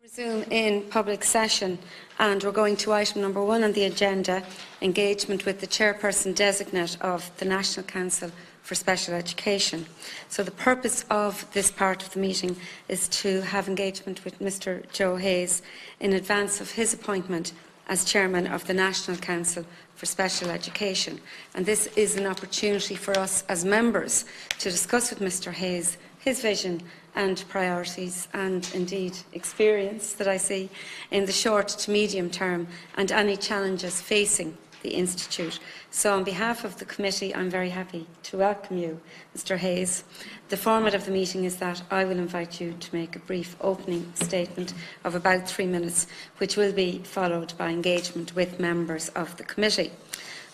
Resume in public session, and we're going to item number 1 on the agenda, engagement with the chairperson designate of the National Council for Special Education. So the purpose of this part of the meeting is to have engagement with Mr Joe Hayes in advance of his appointment as chairman of the National Council for Special Education. And this is an opportunity for us as members to discuss with Mr Hayes his vision and priorities and indeed experience that I see in the short to medium term and any challenges facing the Institute. So on behalf of the committee, I'm very happy to welcome you, Mr Hayes. The format of the meeting is that I will invite you to make a brief opening statement of about 3 minutes, which will be followed by engagement with members of the committee.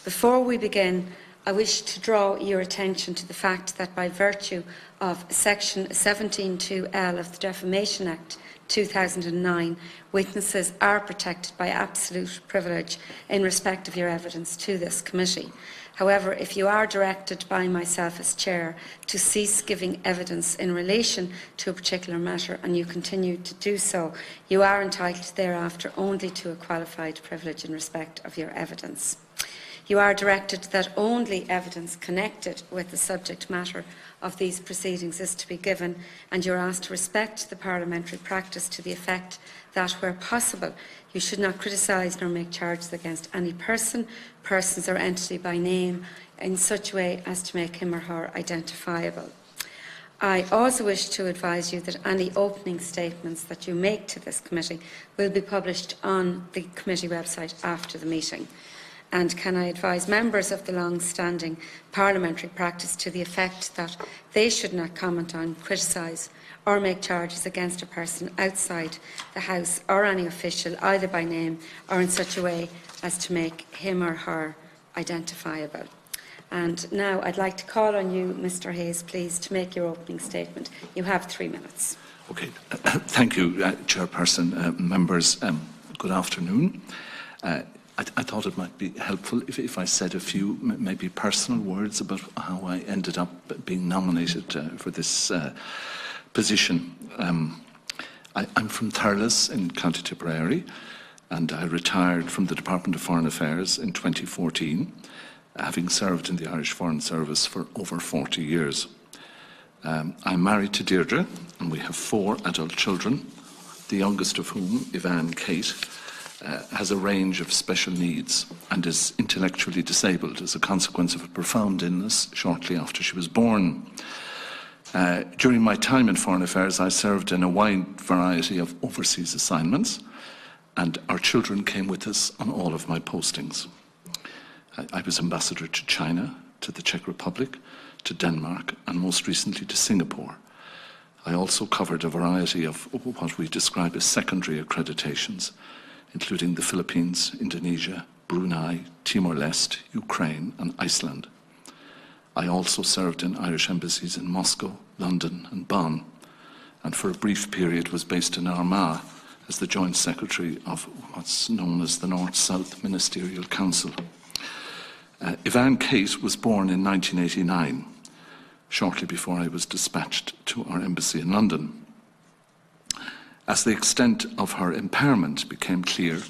Before we begin, I wish to draw your attention to the fact that by virtue of Section 17(2)(l) of the Defamation Act 2009, witnesses are protected by absolute privilege in respect of your evidence to this committee. However, if you are directed by myself as chair to cease giving evidence in relation to a particular matter and you continue to do so, you are entitled thereafter only to a qualified privilege in respect of your evidence. You are directed that only evidence connected with the subject matter of these proceedings is to be given, and you are asked to respect the parliamentary practice to the effect that, where possible, you should not criticise nor make charges against any person, persons or entity by name in such a way as to make him or her identifiable. I also wish to advise you that any opening statements that you make to this committee will be published on the committee website after the meeting. And can I advise members of the long-standing parliamentary practice to the effect that they should not comment on, criticise or make charges against a person outside the House or any official, either by name or in such a way as to make him or her identifiable. And now I'd like to call on you, Mr Hayes, please, to make your opening statement. You have 3 minutes. Okay. Thank you, Chairperson. Members, good afternoon. I thought it might be helpful if I said a few maybe personal words about how I ended up being nominated for this position. I'm from Thurles in County Tipperary, and I retired from the Department of Foreign Affairs in 2014, having served in the Irish Foreign Service for over 40 years. I'm married to Deirdre, and we have 4 adult children, the youngest of whom, Ivan Kate, has a range of special needs and is intellectually disabled as a consequence of a profound illness shortly after she was born. During my time in Foreign Affairs, I served in a wide variety of overseas assignments, and our children came with us on all of my postings. I was ambassador to China, to the Czech Republic, to Denmark, and most recently to Singapore. I also covered a variety of what we describe as secondary accreditations, including the Philippines, Indonesia, Brunei, Timor-Leste, Ukraine and Iceland. I also served in Irish embassies in Moscow, London and Bonn, and for a brief period was based in Armagh as the Joint Secretary of what's known as the North-South Ministerial Council. Ivan Kate was born in 1989, shortly before I was dispatched to our embassy in London. As the extent of her impairment became clear,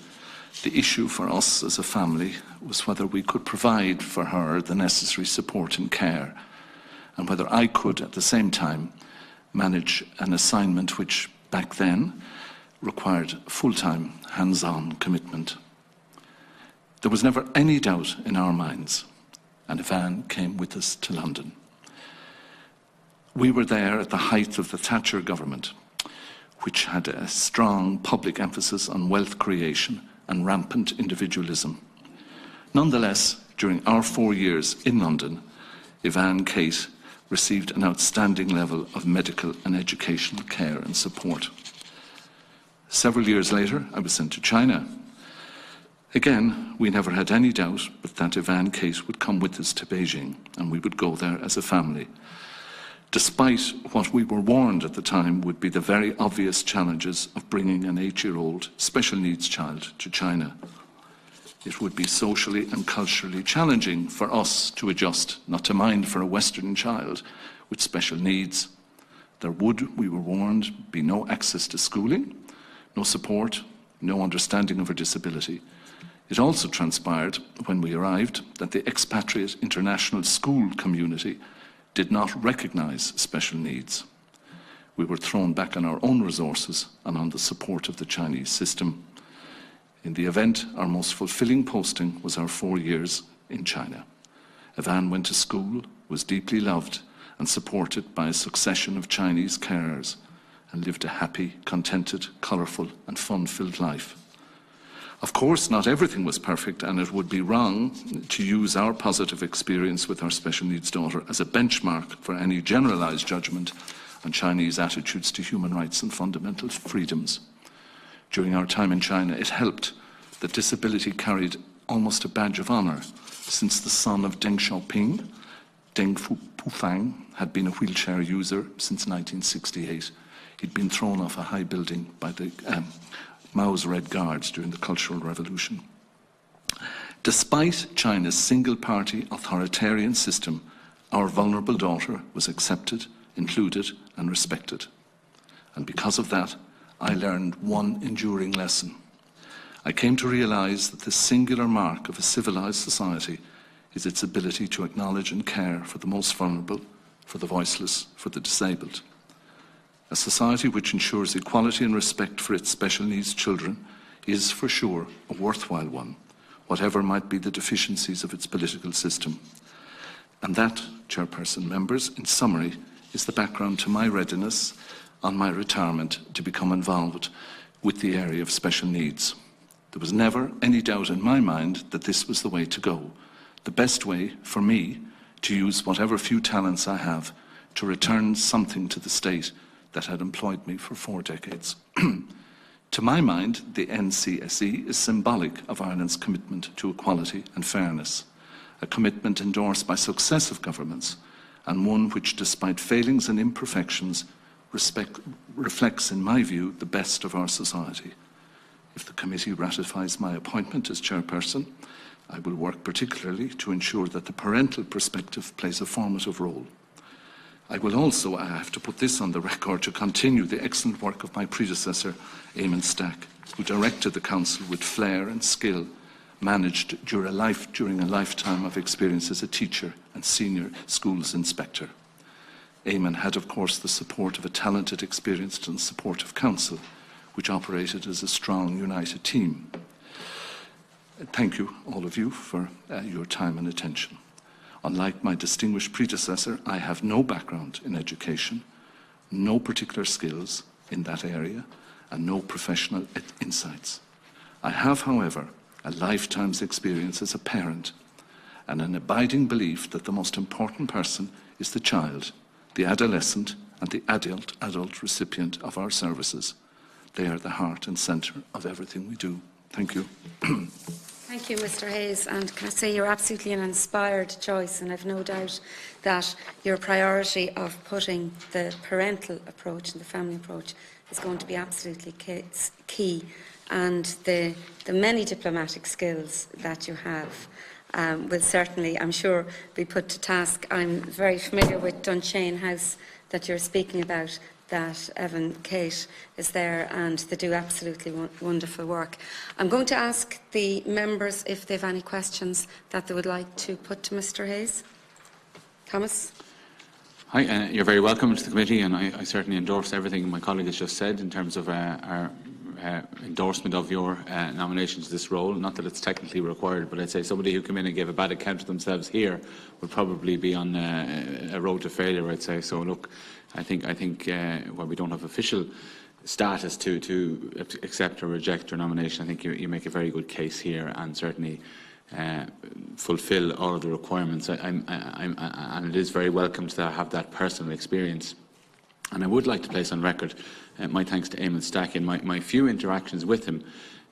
the issue for us as a family was whether we could provide for her the necessary support and care, and whether I could, at the same time, manage an assignment which, back then, required full-time, hands-on commitment. There was never any doubt in our minds, and Ivan came with us to London. We were there at the height of the Thatcher government, which had a strong public emphasis on wealth creation and rampant individualism. Nonetheless, during our 4 years in London, Ivan Kate received an outstanding level of medical and educational care and support. Several years later, I was sent to China. Again, we never had any doubt but that Ivan Kate would come with us to Beijing, and we would go there as a family, despite what we were warned at the time would be the very obvious challenges of bringing an 8-year-old special needs child to China. It would be socially and culturally challenging for us to adjust, not to mind for a Western child with special needs. There would, we were warned, be no access to schooling, no support, no understanding of her disability. It also transpired, when we arrived, that the expatriate international school community did not recognise special needs. We were thrown back on our own resources and on the support of the Chinese system. In the event, our most fulfilling posting was our 4 years in China. Evan went to school, was deeply loved and supported by a succession of Chinese carers, and lived a happy, contented, colourful and fun-filled life. Of course, not everything was perfect, and it would be wrong to use our positive experience with our special needs daughter as a benchmark for any generalised judgment on Chinese attitudes to human rights and fundamental freedoms. During our time in China, it helped that disability carried almost a badge of honour, since the son of Deng Xiaoping, Deng Pufang, had been a wheelchair user since 1968. He'd been thrown off a high building by the Mao's Red Guards during the Cultural Revolution. Despite China's single-party authoritarian system, our vulnerable daughter was accepted, included and respected. And because of that, I learned one enduring lesson. I came to realise that the singular mark of a civilised society is its ability to acknowledge and care for the most vulnerable, for the voiceless, for the disabled. A society which ensures equality and respect for its special needs children is, for sure, a worthwhile one, whatever might be the deficiencies of its political system. And that, Chairperson, members, in summary, is the background to my readiness on my retirement to become involved with the area of special needs. There was never any doubt in my mind that this was the way to go, the best way for me to use whatever few talents I have to return something to the state that had employed me for 4 decades. To my mind, the NCSE is symbolic of Ireland's commitment to equality and fairness, a commitment endorsed by successive governments, and one which, despite failings and imperfections, reflects, in my view, the best of our society. If the committee ratifies my appointment as chairperson, I will work particularly to ensure that the parental perspective plays a formative role. I will also, I have to put this on the record, to continue the excellent work of my predecessor, Eamon Stack, who directed the Council with flair and skill, managed during a lifetime of experience as a teacher and senior schools inspector. Eamon had, of course, the support of a talented, experienced and supportive Council, which operated as a strong, united team. Thank you, all of you, for your time and attention. Unlike my distinguished predecessor, I have no background in education, no particular skills in that area, and no professional insights. I have, however, a lifetime's experience as a parent and an abiding belief that the most important person is the child, the adolescent and the adult recipient of our services. They are the heart and centre of everything we do. Thank you. Thank you, Mr. Hayes. And can I say you're absolutely an inspired choice, and I've no doubt that your priority of putting the parental approach and the family approach is going to be absolutely key. And the many diplomatic skills that you have will certainly, I'm sure, be put to task. I'm very familiar with Dunchain House that you're speaking about, that Evan Kate is there, and they do absolutely wonderful work. I'm going to ask the members if they have any questions that they would like to put to Mr. Hayes. Thomas? Hi, you're very welcome to the committee, and I certainly endorse everything my colleague has just said in terms of our endorsement of your nomination to this role. Not that it's technically required, but I'd say somebody who came in and gave a bad account of themselves here would probably be on a road to failure, I'd say. So look, I think while we don't have official status to accept or reject your nomination, I think you make a very good case here, and certainly fulfil all of the requirements. And it is very welcome to have that personal experience. And I would like to place on record my thanks to Eamon Stack. In my few interactions with him,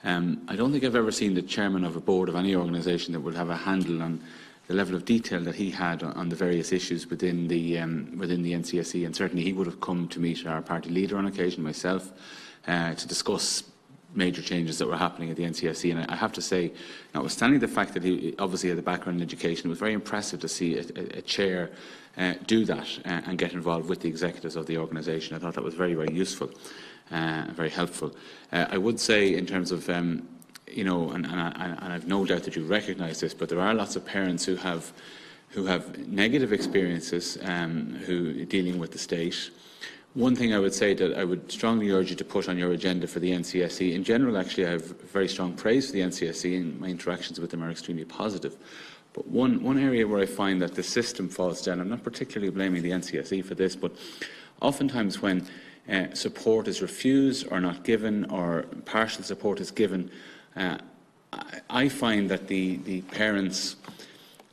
I don't think I've ever seen the chairman of a board of any organisation that would have a handle on the level of detail that he had on the various issues within the NCSE, and certainly he would have come to meet our party leader on occasion, myself, to discuss major changes that were happening at the NCSE. And I have to say, notwithstanding the fact that he obviously had a background in education, it was very impressive to see a chair do that and get involved with the executives of the organisation. I thought that was very, very useful. very helpful. I would say in terms of, you know, and I've no doubt that you recognise this, but there are lots of parents who have negative experiences who dealing with the state. One thing I would say that I would strongly urge you to put on your agenda for the NCSE, in general actually I have very strong praise for the NCSE and my interactions with them are extremely positive. But one area where I find that the system falls down, I'm not particularly blaming the NCSE for this, but oftentimes when support is refused or not given or partial support is given, I find that the parents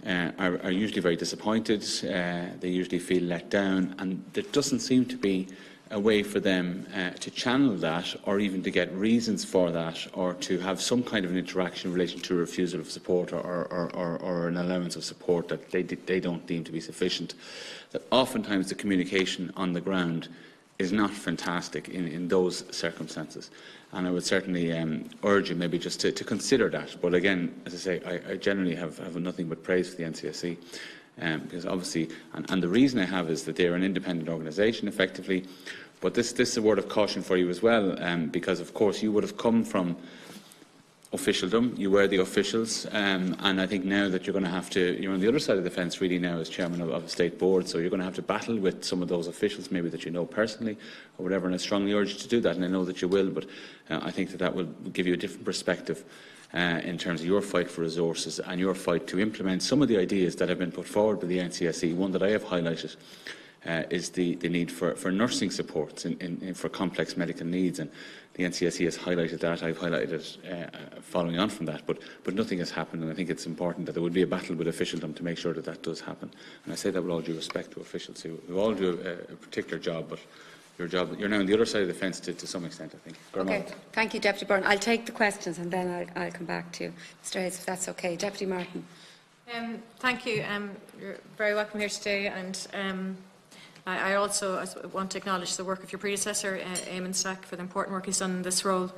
are usually very disappointed, they usually feel let down, and there doesn't seem to be a way for them to channel that or even to get reasons for that or to have some kind of an interaction in relation to a refusal of support or an allowance of support that they don't deem to be sufficient. That oftentimes the communication on the ground is not fantastic in those circumstances. And I would certainly urge you maybe just to consider that. But again, as I say, I generally have nothing but praise for the NCSE. Because obviously, and the reason I have is that they're an independent organisation effectively. But this is a word of caution for you as well, because of course you would have come from officialdom, you were the officials, and I think now that you're going to have to, you're on the other side of the fence really now as chairman of a state board, so you're going to have to battle with some of those officials maybe that you know personally or whatever, and I strongly urge you to do that, and I know that you will, but I think that will give you a different perspective in terms of your fight for resources and your fight to implement some of the ideas that have been put forward by the NCSE. One that I have highlighted is the need for nursing supports for complex medical needs, and the NCSE has highlighted that. I've highlighted it following on from that, but nothing has happened, and I think it's important that there would be a battle with officialdom to make sure that that does happen. And I say that with all due respect to officials who all do a particular job, but you're now on the other side of the fence to some extent, I think. Okay, thank you, Deputy Byrne. I'll take the questions and then I'll come back to you, Mr. Hayes, if that's okay. Deputy Martin. Thank you. You're very welcome here today, and I also want to acknowledge the work of your predecessor, Eamon Stack, for the important work he's done in this role.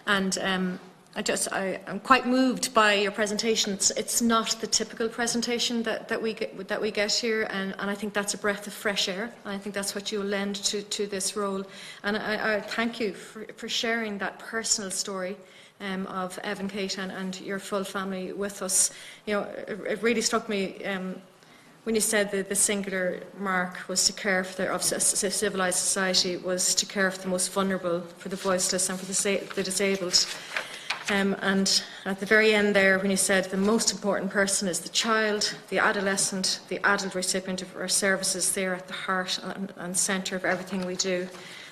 And I'm quite moved by your presentation. It's not the typical presentation that we get here, and I think that's a breath of fresh air. And I think that's what you'll lend to this role. And I thank you for sharing that personal story of Evan, Kate, and your full family with us. You know, it really struck me when you said that the singular mark was to care for of civilised society was to care for the most vulnerable, for the voiceless, and for the disabled. And at the very end there, when you said the most important person is the child, the adolescent, the adult recipient of our services, they're at the heart and centre of everything we do.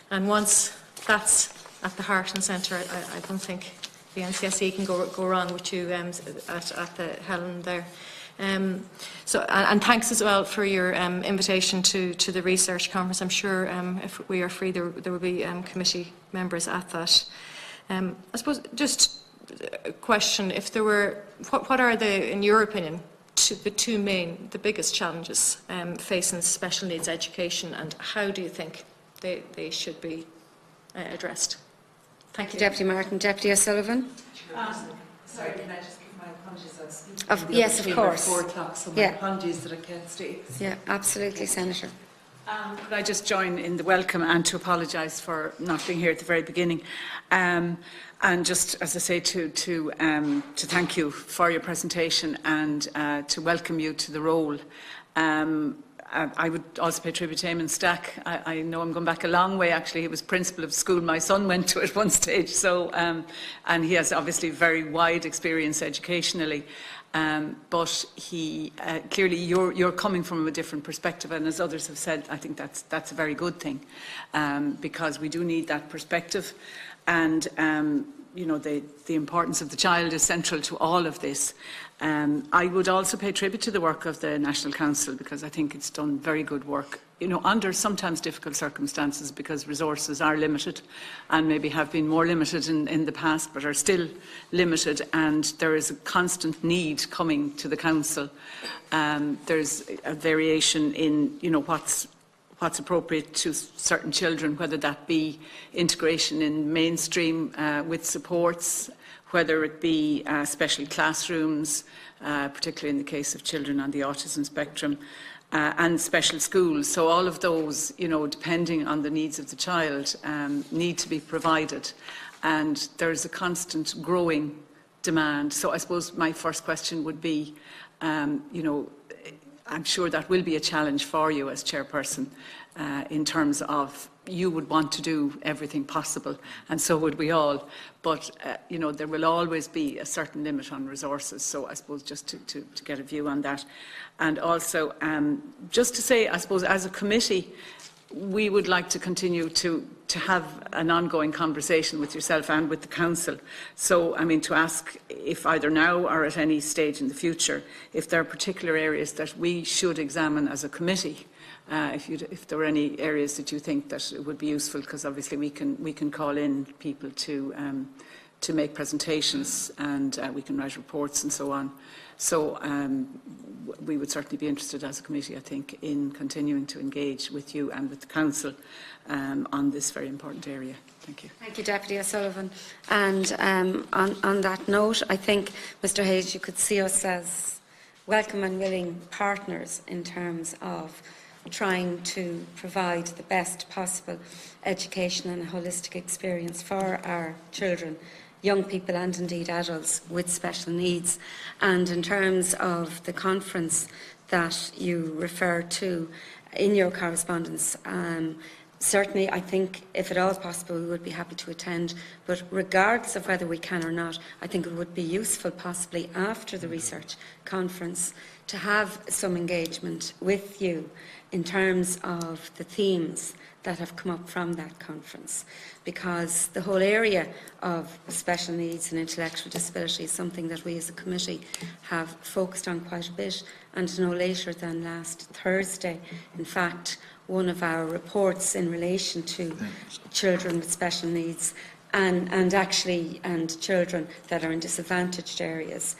And once that's at the heart and centre, I don't think the NCSE can go wrong with you at the helm there. And thanks as well for your invitation to the research conference. I'm sure if we are free, there will be committee members at that. I suppose just a question: if there were, what are in your opinion, the biggest challenges facing special needs education, and how do you think they should be addressed? Thank you, Deputy Martin. Deputy O'Sullivan. Sorry, can I just give my apologies? I was speaking yes, of course. 4 o'clock, so my apologies that I can't stay. Yeah, absolutely, Senator. Could I just join in the welcome and to apologise for not being here at the very beginning, and just, as I say, to thank you for your presentation and to welcome you to the role. I would also pay tribute to Eamon Stack. I know I'm going back a long way, actually. He was principal of the school my son went to at one stage, so, and he has obviously very wide experience educationally. But he clearly you're coming from a different perspective, and as others have said, I think that's a very good thing, because we do need that perspective, and you know, the importance of the child is central to all of this. I would also pay tribute to the work of the National Council, because I think it's done very good work, you know, under sometimes difficult circumstances, because resources are limited and maybe have been more limited in the past, but are still limited, and there is a constant need coming to the Council. There's a variation in, you know, what's appropriate to certain children, whether that be integration in mainstream with supports, whether it be special classrooms, particularly in the case of children on the autism spectrum, and special schools. So all of those, depending on the needs of the child, need to be provided. And there's a constant growing demand. So I suppose my first question would be, I'm sure that will be a challenge for you as chairperson in terms of you would want to do everything possible, and so would we all. But, there will always be a certain limit on resources. So I suppose just to get a view on that. And also, just to say, I suppose, as a committee, we would like to continue to have an ongoing conversation with yourself and with the Council. So, to ask if either now or at any stage in the future, if there are particular areas that we should examine as a committee, if there were any areas that you think that it would be useful, because obviously we can call in people to make presentations, and we can write reports and so on. So we would certainly be interested as a committee, I think, in continuing to engage with you and with the Council on this very important area. Thank you. Thank you, Deputy O'Sullivan. And on that note, I think, Mr Hayes, you could see us as welcome and willing partners in terms of trying to provide the best possible education and holistic experience for our children, young people and indeed adults with special needs. And in terms of the conference that you refer to in your correspondence, certainly I think if at all possible we would be happy to attend, but regardless of whether we can or not, I think it would be useful possibly after the research conference to have some engagement with you in terms of the themes that have come up from that conference, because the whole area of special needs and intellectual disability is something that we as a committee have focused on quite a bit. And no later than last Thursday, in fact, one of our reports in relation to children with special needs and children that are in disadvantaged areas,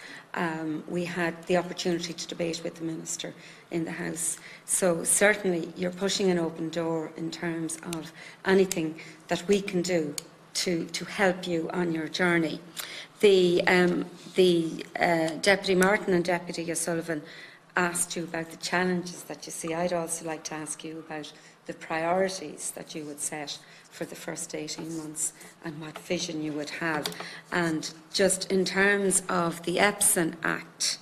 we had the opportunity to debate with the Minister in the House. So certainly you're pushing an open door in terms of anything that we can do to help you on your journey. The Deputy Martin and Deputy O'Sullivan asked you about the challenges that you see. I'd also like to ask you about the priorities that you would set for the first 18 months and what vision you would have. And just in terms of the Epson Act,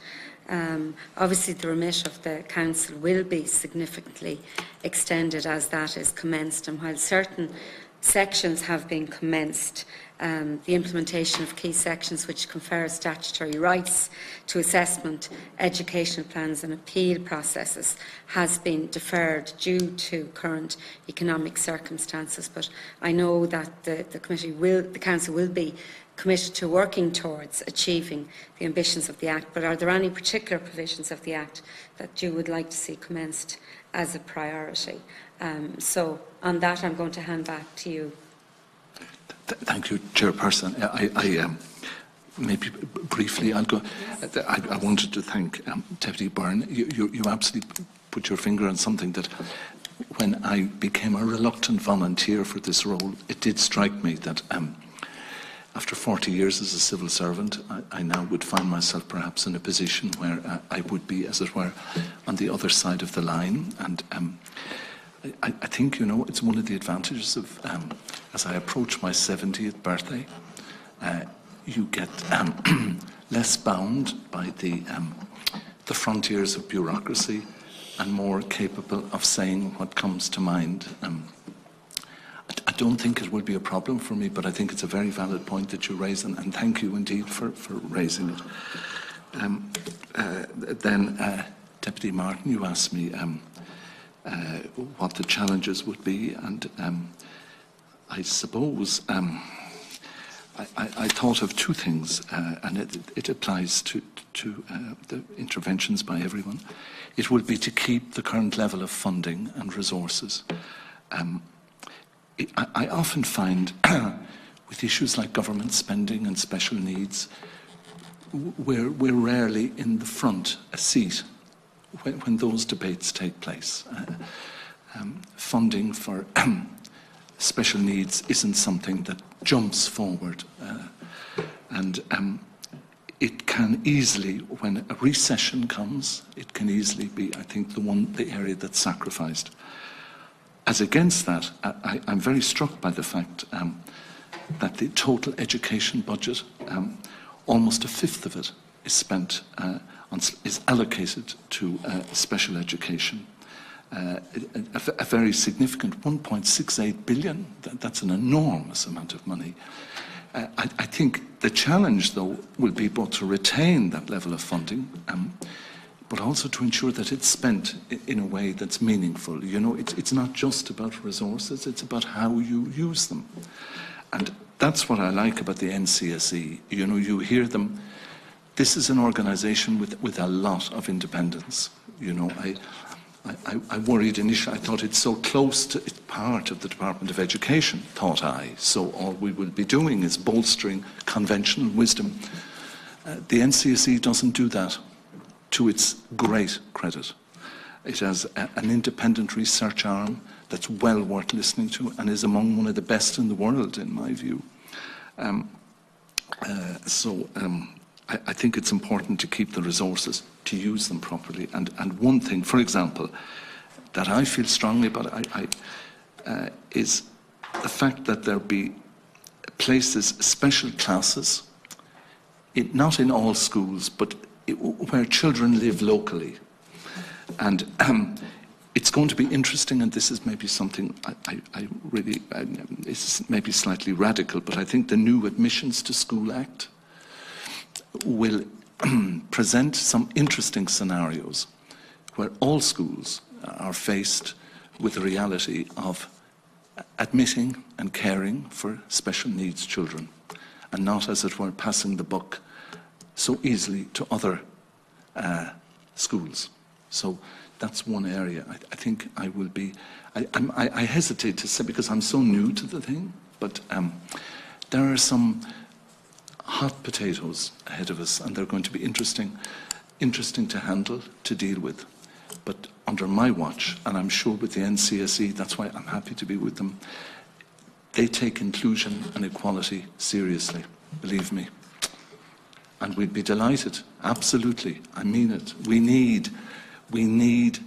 obviously the remit of the Council will be significantly extended as that is commenced, and while certain sections have been commenced, the implementation of key sections which confer statutory rights to assessment, educational plans and appeal processes has been deferred due to current economic circumstances. But I know that the Council will be committed to working towards achieving the ambitions of the Act. But are there any particular provisions of the Act that you would like to see commenced as a priority? So on that, I'm going to hand back to you. Thank you, Chairperson. I maybe briefly, I'll go. I wanted to thank Deputy Byrne. You absolutely put your finger on something that, when I became a reluctant volunteer for this role, it did strike me that after 40 years as a civil servant, I now would find myself perhaps in a position where I would be, as it were, on the other side of the line. And I think, it's one of the advantages of, as I approach my 70th birthday, you get less bound by the frontiers of bureaucracy and more capable of saying what comes to mind. I don't think it will be a problem for me, but I think it's a very valid point that you raise, and thank you indeed for raising it. Then, Deputy Martin, you asked me what the challenges would be, and I suppose I thought of two things, and it applies to the interventions by everyone. It would be to keep the current level of funding and resources. I often find with issues like government spending and special needs, we're rarely in the front seat when those debates take place. Funding for special needs isn't something that jumps forward. And it can easily, when a recession comes, it can easily be, I think, the area that's sacrificed. As against that, I'm very struck by the fact that the total education budget, almost a fifth of it, is spent is allocated to special education. A very significant 1.68 billion. That's an enormous amount of money. I think the challenge, though, will be both to retain that level of funding, but also to ensure that it's spent in a way that's meaningful. You know, it's not just about resources, it's about how you use them. And that's what I like about the NCSE. You know, you hear them. This is an organisation with a lot of independence. You know, I worried initially, I thought it's so close to, it's part of the Department of Education, thought I. So all we will be doing is bolstering conventional wisdom. The NCSE doesn't do that, to its great credit. It has an independent research arm that's well worth listening to and is among one of the best in the world, in my view. I think it's important to keep the resources, to use them properly. And one thing, for example, that I feel strongly about is the fact that there be places, special classes, not in all schools, but where children live locally. And it's going to be interesting, and this is maybe something I really, it's maybe slightly radical, but I think the new Admissions to School Act will present some interesting scenarios where all schools are faced with the reality of admitting and caring for special needs children, and not, as it were, passing the buck so easily to other schools. So that's one area. I think I will be, I hesitate to say, because I'm so new to the thing, but there are some hot potatoes ahead of us, and they're going to be interesting to handle, to deal with. But under my watch, and I'm sure with the NCSE, that's why I'm happy to be with them, they take inclusion and equality seriously, believe me. And we'd be delighted, absolutely, I mean it. We need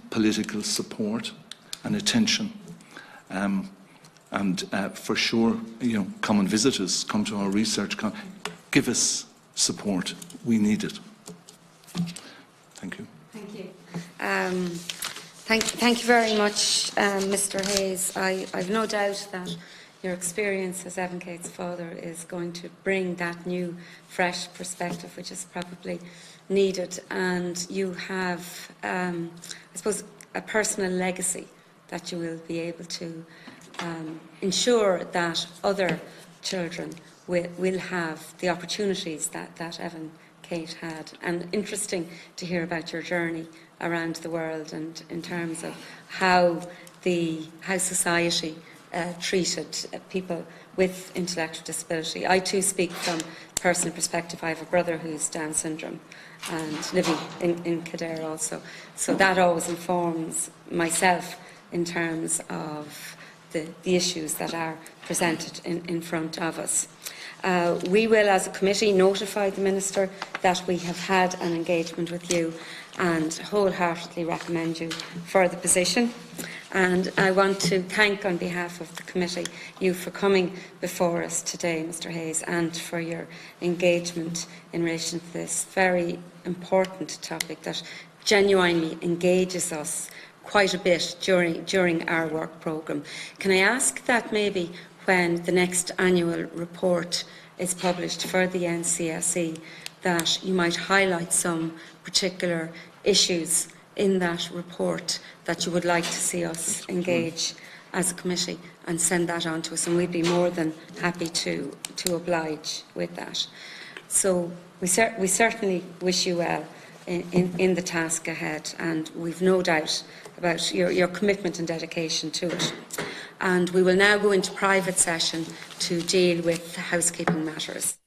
political support and attention. For sure, you know, come and visit us, come to our research, give us support. We need it. Thank you. Thank you. Thank you very much, Mr. Hayes. I've no doubt that your experience as Evan Kate's father is going to bring that new, fresh perspective, which is probably needed. And you have, I suppose, a personal legacy that you will be able to ensure that other children will have the opportunities that Evan Kate had. And interesting to hear about your journey around the world, and in terms of how society treated people with intellectual disability. I too speak from personal perspective. I have a brother who's Down syndrome and living in Kildare also. So that always informs myself in terms of the issues that are presented in front of us. We will, as a committee, notify the Minister that we have had an engagement with you and wholeheartedly recommend you for the position. And I want to thank, on behalf of the committee, you for coming before us today, Mr. Hayes, and for your engagement in relation to this very important topic that genuinely engages us quite a bit during our work programme. Can I ask that maybe when the next annual report is published for the NCSE, that you might highlight some particular issues in that report that you would like to see us engage as a committee, and send that on to us, and we'd be more than happy to oblige with that. So we certainly wish you well in the task ahead, and we've no doubt about your commitment and dedication to it. And we will now go into private session to deal with housekeeping matters.